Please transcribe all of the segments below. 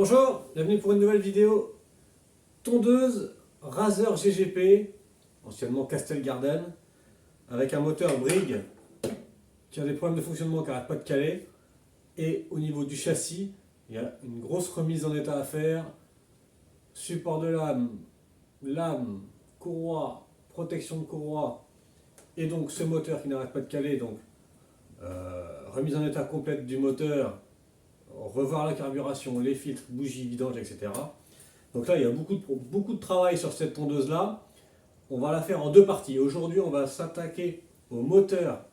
Bonjour, bienvenue pour une nouvelle vidéo tondeuse Razer GGP, anciennement Castel Garden, avec un moteur Brigg qui a des problèmes de fonctionnement qui n'arrête pas de caler. Et au niveau du châssis, il y a une grosse remise en état à faire. Support de lame, courroie, protection de courroie, et donc ce moteur qui n'arrête pas de caler, donc remise en état complète du moteur, revoir la carburation, les filtres, bougies, vidange, etc. Donc là, il y a beaucoup de travail sur cette tondeuse-là. On va la faire en deux parties. Aujourd'hui, on va s'attaquer au moteur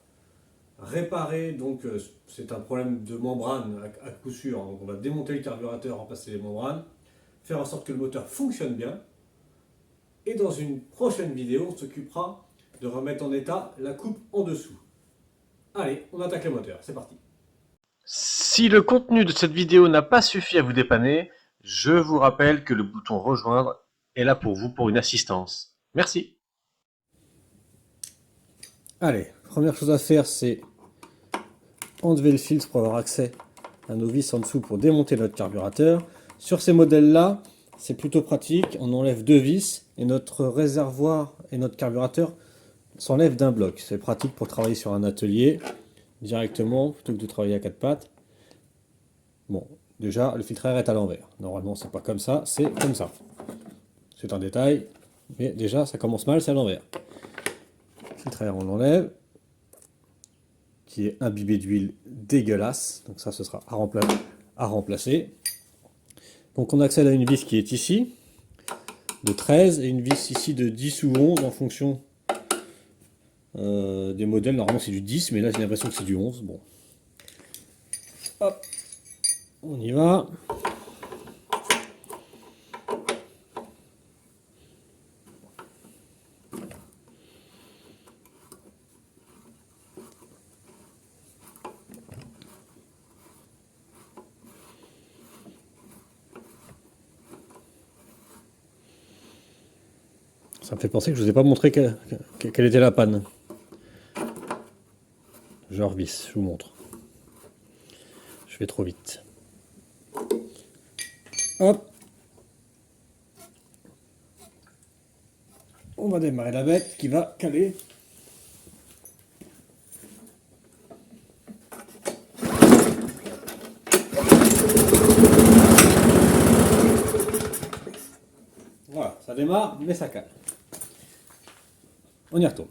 réparé. Donc, c'est un problème de membrane à coup sûr. Donc, on va démonter le carburateur, remplacer les membranes, faire en sorte que le moteur fonctionne bien. Et dans une prochaine vidéo, on s'occupera de remettre en état la coupe en dessous. Allez, on attaque le moteur. C'est parti. Si le contenu de cette vidéo n'a pas suffi à vous dépanner, je vous rappelle que le bouton rejoindre est là pour vous pour une assistance. Merci. Allez, première chose à faire, c'est enlever le filtre pour avoir accès à nos vis en dessous pour démonter notre carburateur. Sur ces modèles-là, c'est plutôt pratique. On enlève deux vis et notre réservoir et notre carburateur s'enlèvent d'un bloc. C'est pratique pour travailler sur un atelier directement plutôt que de travailler à quatre pattes. Bon, déjà, le filtreur est à l'envers. Normalement, c'est pas comme ça, c'est comme ça. C'est un détail, mais déjà, ça commence mal, c'est à l'envers. Le filtreur, on l'enlève, qui est imbibé d'huile dégueulasse. Donc ça, ce sera à remplacer. Donc on accède à une vis qui est ici, de 13, et une vis ici de 10 ou 11 en fonction des modèles. Normalement, c'est du 10, mais là, j'ai l'impression que c'est du 11. Bon. Hop, on y va. Ça me fait penser que je ne vous ai pas montré quelle était la panne. Je revis, je vous montre. Je vais trop vite. Hop. On va démarrer la bête qui va caler. Voilà, ça démarre, mais ça cale. On y retourne.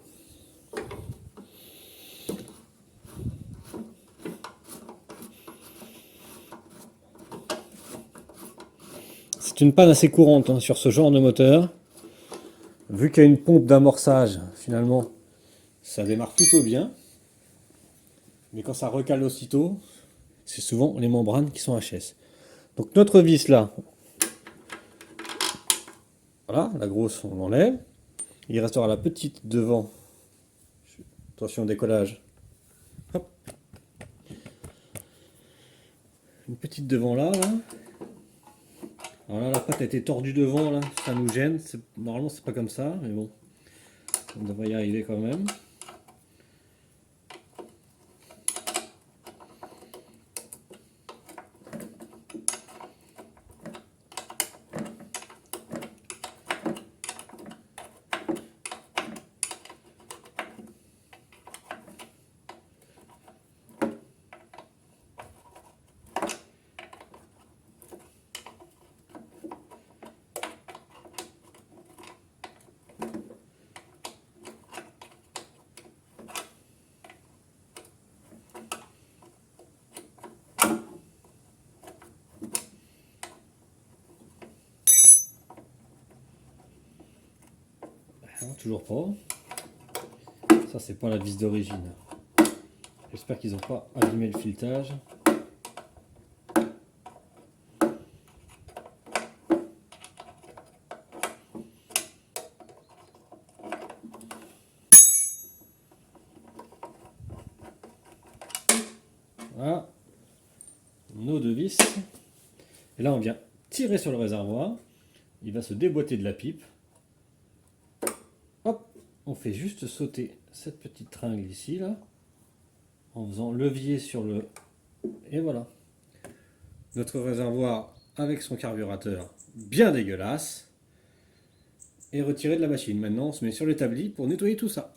C'est une panne assez courante sur ce genre de moteur. Vu qu'il y a une pompe d'amorçage, finalement, ça démarre plutôt bien. Mais quand ça recale aussitôt, c'est souvent les membranes qui sont HS. Donc notre vis là, voilà, la grosse on l'enlève. Il restera la petite devant. Attention au décollage. Hop. Une petite devant là. Alors là, la patte a été tordue devant, là, ça nous gêne. Normalement, c'est pas comme ça, mais bon, on devrait y arriver quand même. Non, toujours pas. Ça, c'est pas la vis d'origine. J'espère qu'ils n'ont pas abîmé le filetage. Voilà. Nos deux vis. Et là, on vient tirer sur le réservoir. Il va se déboîter de la pipe. Hop, on fait juste sauter cette petite tringle ici, là, en faisant levier sur le... Et voilà. Notre réservoir avec son carburateur bien dégueulasse et retirer de la machine. Maintenant, on se met sur l'établi pour nettoyer tout ça.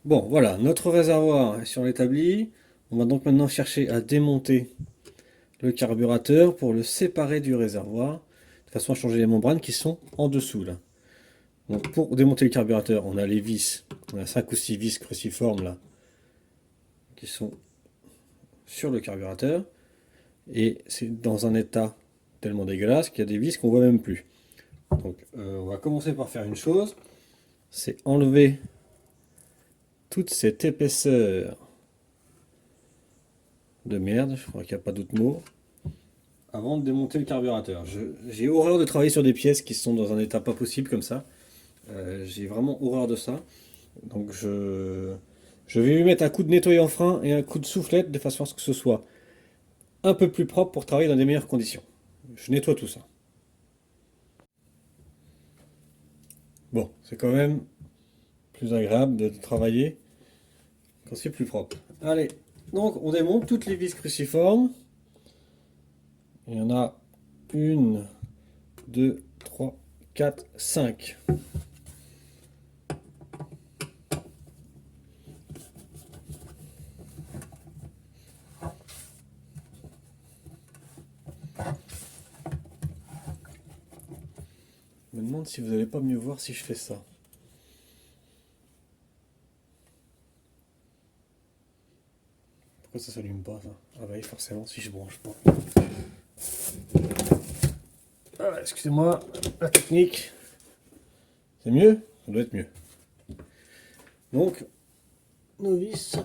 Bon, voilà, notre réservoir est sur l'établi. On va donc maintenant chercher à démonter le carburateur pour le séparer du réservoir, de façon à changer les membranes qui sont en dessous là. Donc pour démonter le carburateur, on a les vis, on a 5 ou 6 vis cruciformes là, qui sont sur le carburateur, et c'est dans un état tellement dégueulasse qu'il y a des vis qu'on voit même plus. Donc on va commencer par faire une chose, c'est enlever toute cette épaisseur de merde, je crois qu'il n'y a pas d'autre mot, avant de démonter le carburateur. J'ai horreur de travailler sur des pièces qui sont dans un état pas possible comme ça. J'ai vraiment horreur de ça. Donc je vais lui mettre un coup de nettoyant frein et un coup de soufflette de façon à ce que ce soit un peu plus propre pour travailler dans des meilleures conditions. Je nettoie tout ça. Bon, c'est quand même plus agréable de travailler quand c'est plus propre. Allez, donc on démonte toutes les vis cruciformes. Il y en a 1, 2, 3, 4, 5. Je me demande si vous n'allez pas mieux voir si je fais ça. Pourquoi ça s'allume pas ça? Ah bah oui, forcément si je branche pas. Ah, excusez-moi, la technique. C'est mieux? Ça doit être mieux. Donc, nos vis.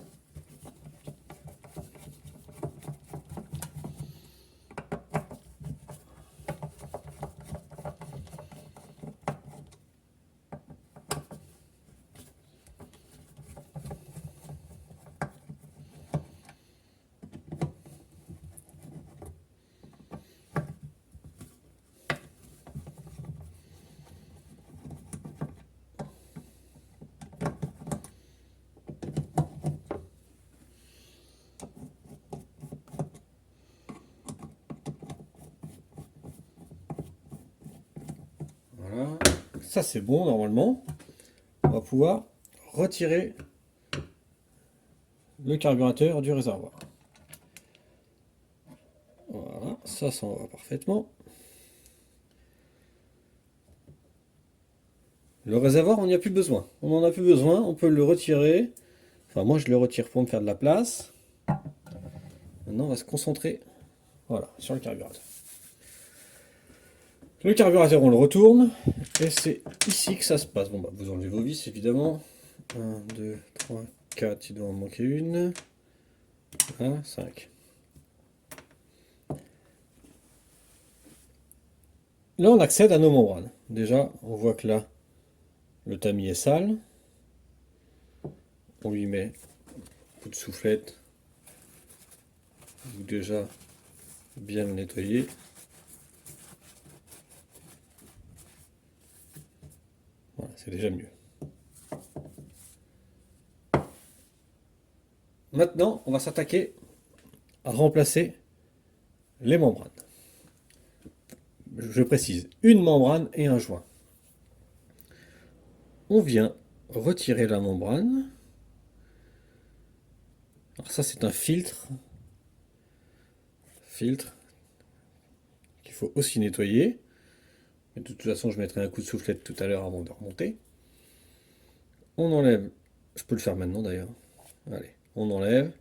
Voilà, ça c'est bon normalement. On va pouvoir retirer le carburateur du réservoir. Voilà, ça s'en va parfaitement. Le réservoir, on n'y a plus besoin. On n'en a plus besoin, on peut le retirer. Enfin, moi je le retire pour me faire de la place. Maintenant, on va se concentrer, voilà, sur le carburateur. Le carburateur, on le retourne, et c'est ici que ça se passe. Bon, bah, vous enlevez vos vis, évidemment. 1, 2, 3, 4, il doit en manquer une. 1, 5. Là, on accède à nos membranes. Déjà, on voit que là, le tamis est sale. On lui met un coup de soufflette. Ou déjà bien le nettoyer. Voilà, c'est déjà mieux. Maintenant, on va s'attaquer à remplacer les membranes. Je précise, une membrane et un joint. On vient retirer la membrane. Alors ça, c'est un filtre. Filtre qu'il faut aussi nettoyer. Mais de toute façon, je mettrai un coup de soufflette tout à l'heure avant de remonter. On enlève, je peux le faire maintenant d'ailleurs. Allez, on enlève.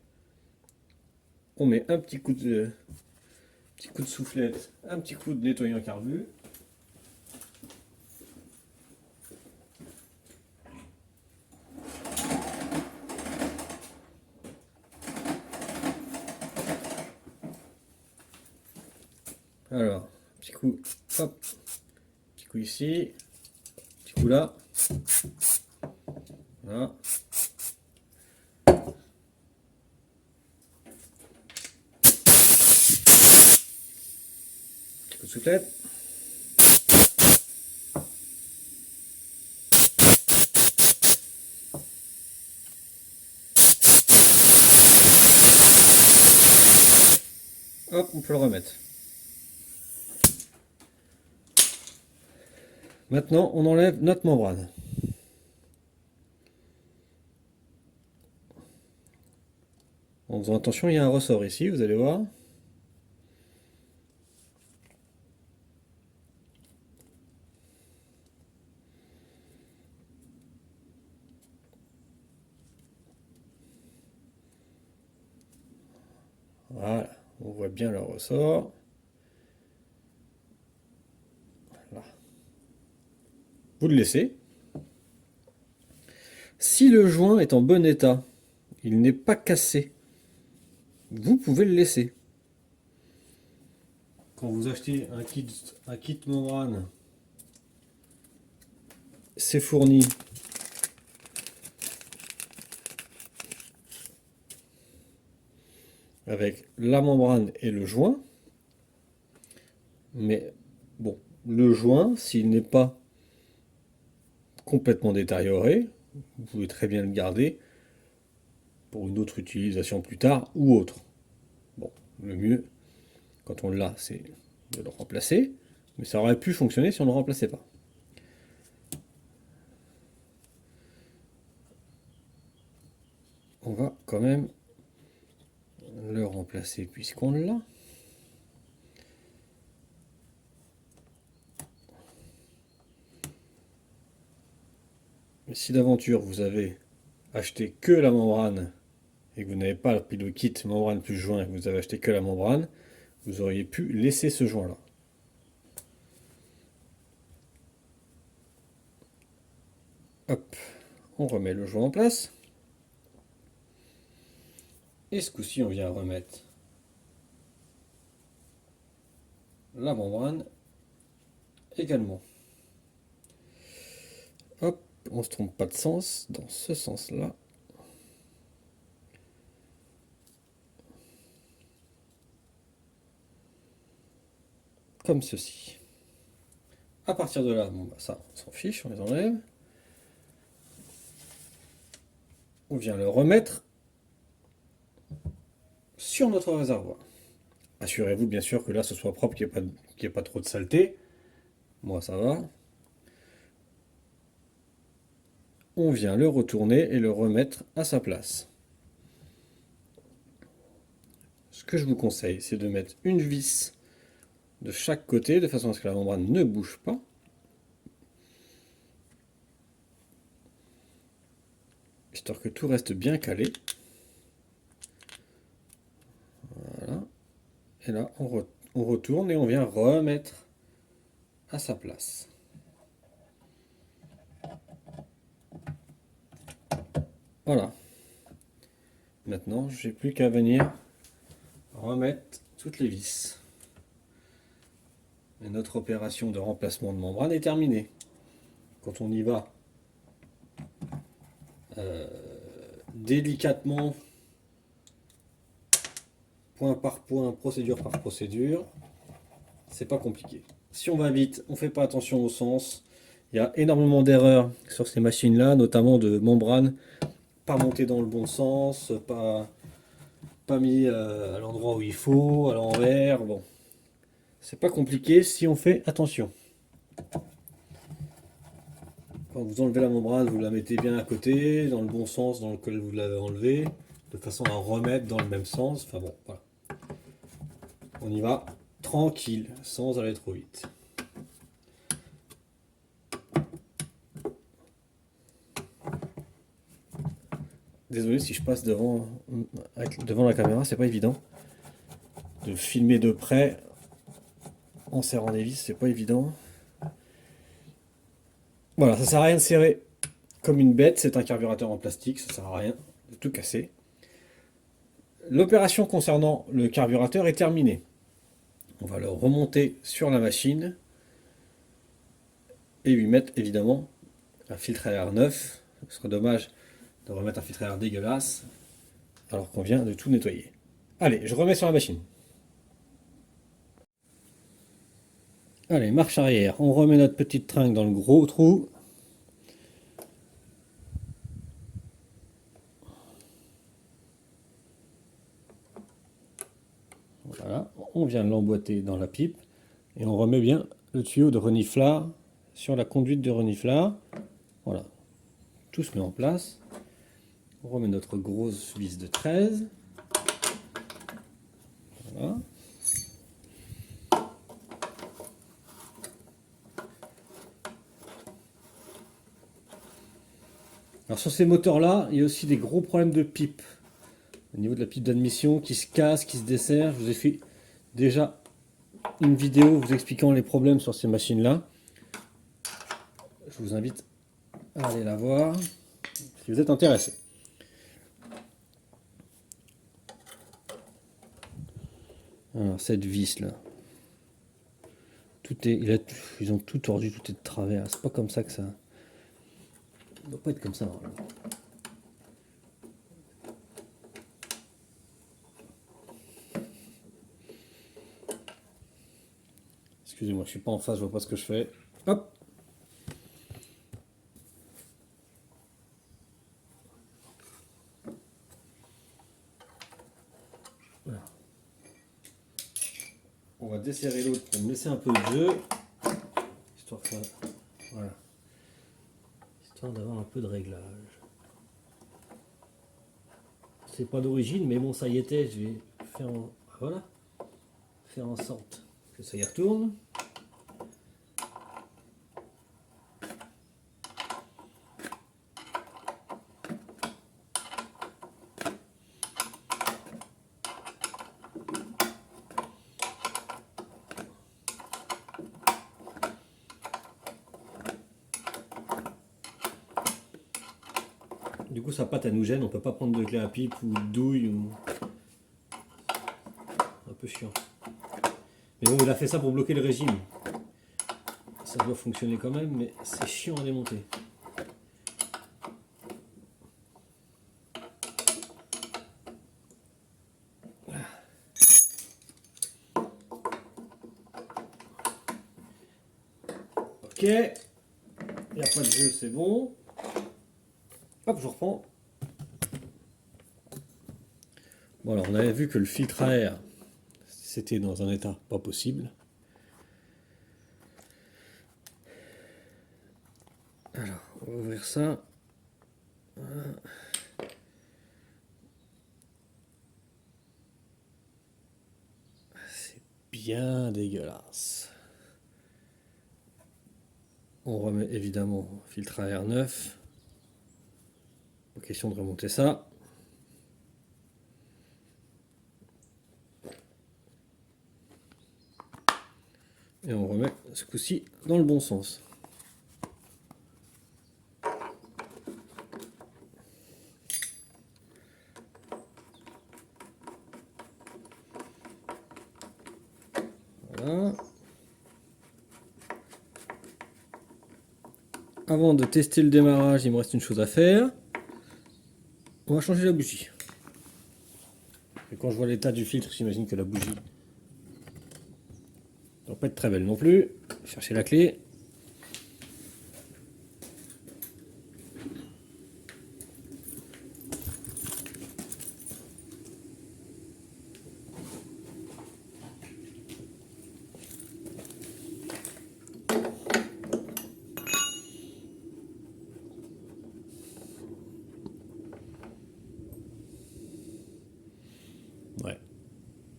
On met un petit coup de soufflette, un petit coup de nettoyant carbu. Alors, petit coup, hop, petit coup ici, petit coup là. Voilà. Petit coup de soufflette. Hop, on peut le remettre. Maintenant, on enlève notre membrane. En faisant attention, il y a un ressort ici, vous allez voir. Voilà, on voit bien le ressort. Voilà. Vous le laissez. Si le joint est en bon état, il n'est pas cassé, vous pouvez le laisser. Quand vous achetez un kit membrane, c'est fourni avec la membrane et le joint. Mais bon, le joint, s'il n'est pas complètement détérioré, vous pouvez très bien le garder pour une autre utilisation plus tard ou autre. Bon, le mieux, quand on l'a, c'est de le remplacer, mais ça aurait pu fonctionner si on ne le remplaçait pas. On va quand même le remplacer puisqu'on l'a. Mais si d'aventure vous avez acheté que la membrane et que vous n'avez pas pris le kit membrane plus joint et que vous avez acheté que la membrane, vous auriez pu laisser ce joint là. Hop, on remet le joint en place. Et ce coup-ci, on vient remettre la membrane également. Hop, on ne se trompe pas de sens dans ce sens-là. Comme ceci. À partir de là, bon, bah ça, on s'en fiche, on les enlève. On vient le remettre sur notre réservoir. Assurez-vous bien sûr que là ce soit propre, qu'il n'y ait pas trop de saleté. Moi ça va. On vient le retourner et le remettre à sa place. Ce que je vous conseille, c'est de mettre une vis de chaque côté de façon à ce que la membrane ne bouge pas. Histoire que tout reste bien calé. Voilà. Et là, on retourne et on vient remettre à sa place. Voilà. Maintenant, j'ai plus qu'à venir remettre toutes les vis. Et notre opération de remplacement de membrane est terminée. Quand on y va délicatement, point par point, procédure par procédure, c'est pas compliqué. Si on va vite, on fait pas attention au sens. Il y a énormément d'erreurs sur ces machines-là, notamment de membranes pas montées dans le bon sens, pas mis à l'endroit où il faut, à l'envers. Bon, c'est pas compliqué si on fait attention. Quand vous enlevez la membrane, vous la mettez bien à côté, dans le bon sens dans lequel vous l'avez enlevé, de façon à remettre dans le même sens. Enfin bon, voilà. On y va tranquille, sans aller trop vite. Désolé si je passe devant la caméra, c'est pas évident. De filmer de près en serrant des vis, c'est pas évident. Voilà, ça sert à rien de serrer comme une bête, c'est un carburateur en plastique, ça sert à rien de tout casser. L'opération concernant le carburateur est terminée. On va le remonter sur la machine et lui mettre évidemment un filtre à air neuf. Ce serait dommage de remettre un filtre à air dégueulasse alors qu'on vient de tout nettoyer. Allez, je remets sur la machine. Allez, marche arrière. On remet notre petite tringle dans le gros trou. Voilà, Voilà, on vient l'emboîter dans la pipe et on remet bien le tuyau de reniflard sur la conduite de reniflard. Voilà, tout se met en place. On remet notre grosse vis de 13. Voilà. Alors sur ces moteurs-là, il y a aussi des gros problèmes de pipe. Au niveau de la pipe d'admission qui se casse, qui se dessert. Je vous ai fait déjà une vidéo vous expliquant les problèmes sur ces machines-là. Je vous invite à aller la voir si vous êtes intéressé. Alors cette vis là, ils ont tout tordu, tout est de travers. C'est pas comme ça que ça. Ça doit pas être comme ça. Normalement. Excusez-moi, je suis pas en face, je vois pas ce que je fais. Hop. Voilà. On va desserrer l'autre pour me laisser un peu de jeu. Histoire que... Voilà. Histoire d'avoir un peu de réglage. C'est pas d'origine, mais bon, ça y était. Je vais faire en... Voilà. Faire en sorte que ça y retourne. Du coup, sa pâte, elle nous gêne. On peut pas prendre de clé à pipe ou de douille. Ou... Un peu chiant. Mais bon, il a fait ça pour bloquer le régime. Ça doit fonctionner quand même, mais c'est chiant à démonter. Ok. Il n'y a pas de jeu, c'est bon. Hop, je reprends. Bon, alors on avait vu que le filtre à air, c'était dans un état pas possible. Alors, on va ouvrir ça. Voilà. C'est bien dégueulasse. On remet évidemment filtre à air neuf. Pas question de remonter ça. Et on remet ce coup-ci dans le bon sens. Voilà. Avant de tester le démarrage, il me reste une chose à faire. On va changer la bougie. Et quand je vois l'état du filtre, j'imagine que la bougie ne doit pas être très belle non plus. Chercher la clé. Ouais.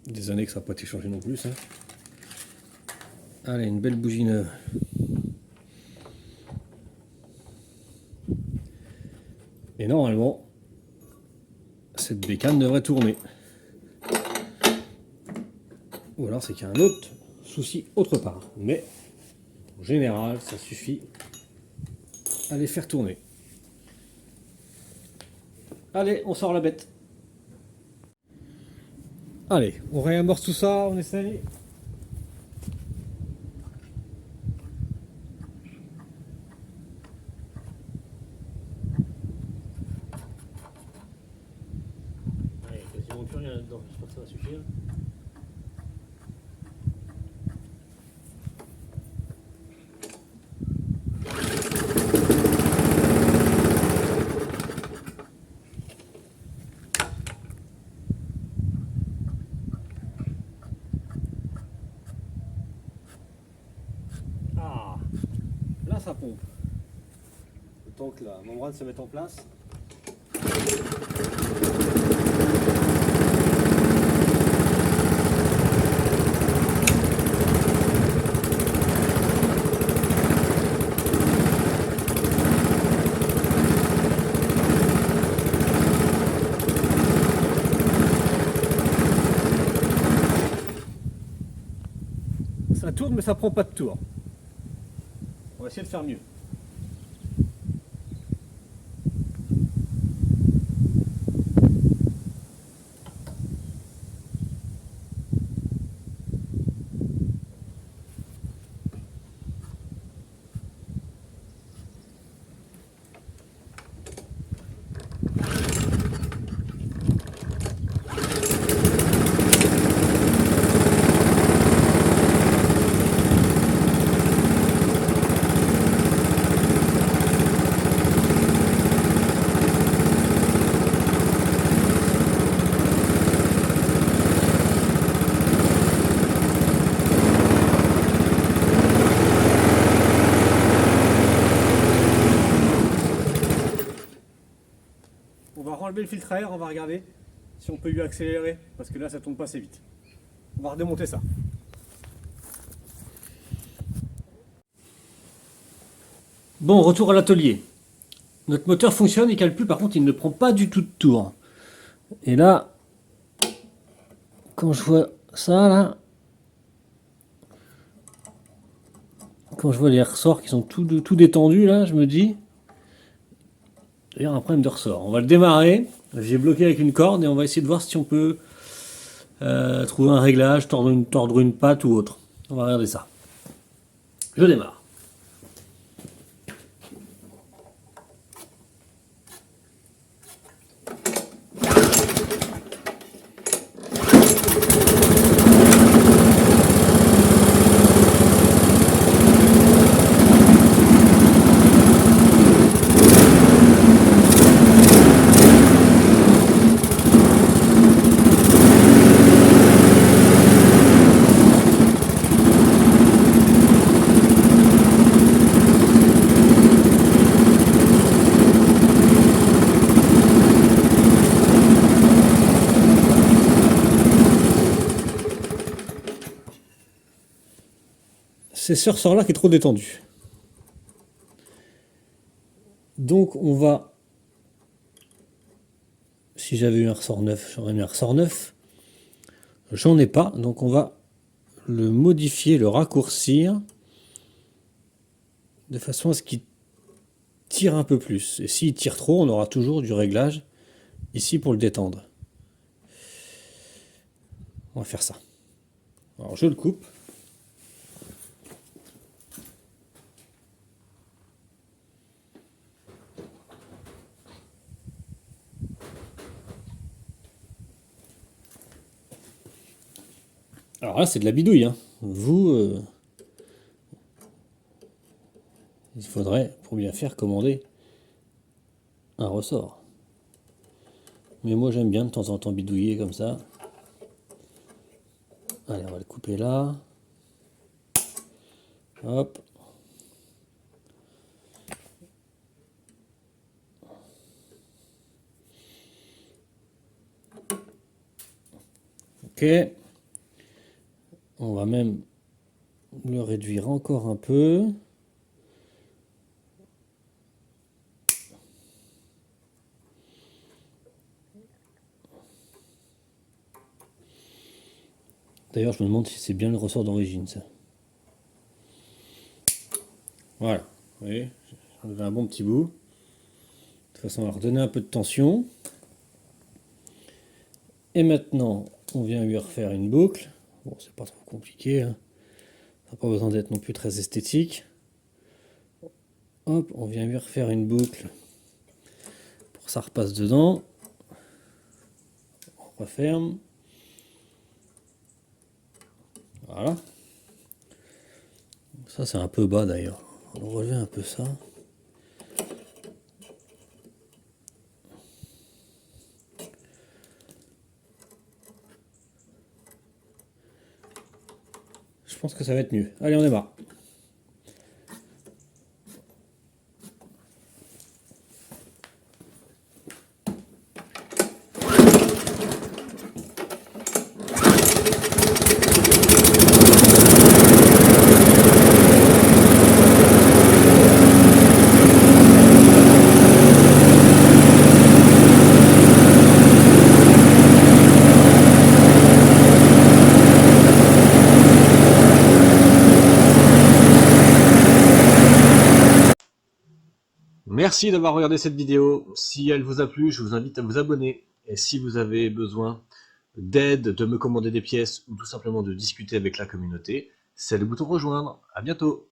Des années que ça n'a pas été changé non plus, ça. Allez, une belle bougie neuve. Et normalement, cette bécane devrait tourner. Ou alors c'est qu'il y a un autre souci autre part. Mais en général, ça suffit à les faire tourner. Allez, on sort la bête. Allez, on réamorce tout ça, on essaye. Allez, quasiment plus rien là-dedans, j'espère que ça va suffire. ça pompe. Le temps que la membrane se mette en place. Ça tourne mais ça prend pas de tour. On va essayer de faire mieux. On va enlever le filtre à air, on va regarder si on peut lui accélérer, parce que là ça tourne pas assez vite. On va redémonter ça. Bon, retour à l'atelier. Notre moteur fonctionne, il cale plus, par contre il ne prend pas du tout de tour. Et là, quand je vois ça là, quand je vois les ressorts qui sont tout détendus là, je me dis, d'ailleurs un problème de ressort. On va le démarrer, j'ai bloqué avec une corde et on va essayer de voir si on peut trouver un réglage, tordre une patte ou autre. On va regarder ça. Je démarre. C'est ce ressort-là qui est trop détendu. Donc on va, si j'avais eu un ressort neuf, j'aurais mis un ressort neuf. J'en ai pas, donc on va le modifier, le raccourcir, de façon à ce qu'il tire un peu plus. Et s'il tire trop, on aura toujours du réglage ici pour le détendre. On va faire ça. Alors je le coupe. Alors là, c'est de la bidouille, hein. Vous, il faudrait, pour bien faire, commander un ressort. Mais moi, j'aime bien de temps en temps bidouiller comme ça. Allez, on va le couper là. Hop. Ok. On va même le réduire encore un peu. D'ailleurs, je me demande si c'est bien le ressort d'origine, ça. Voilà. Vous voyez, j'ai enlevé un bon petit bout. De toute façon, on va redonner un peu de tension. Et maintenant, on vient lui refaire une boucle. Bon, c'est pas trop compliqué, hein. Ça n'a pas besoin d'être non plus très esthétique. Hop, on vient lui refaire une boucle pour que ça repasse dedans. On referme. Voilà. Ça, c'est un peu bas d'ailleurs. On va relever un peu ça. Je pense que ça va être mieux. Allez, on démarre. Merci d'avoir regardé cette vidéo. Si elle vous a plu, je vous invite à vous abonner. Et si vous avez besoin d'aide, de me commander des pièces ou tout simplement de discuter avec la communauté, c'est le bouton rejoindre. À bientôt.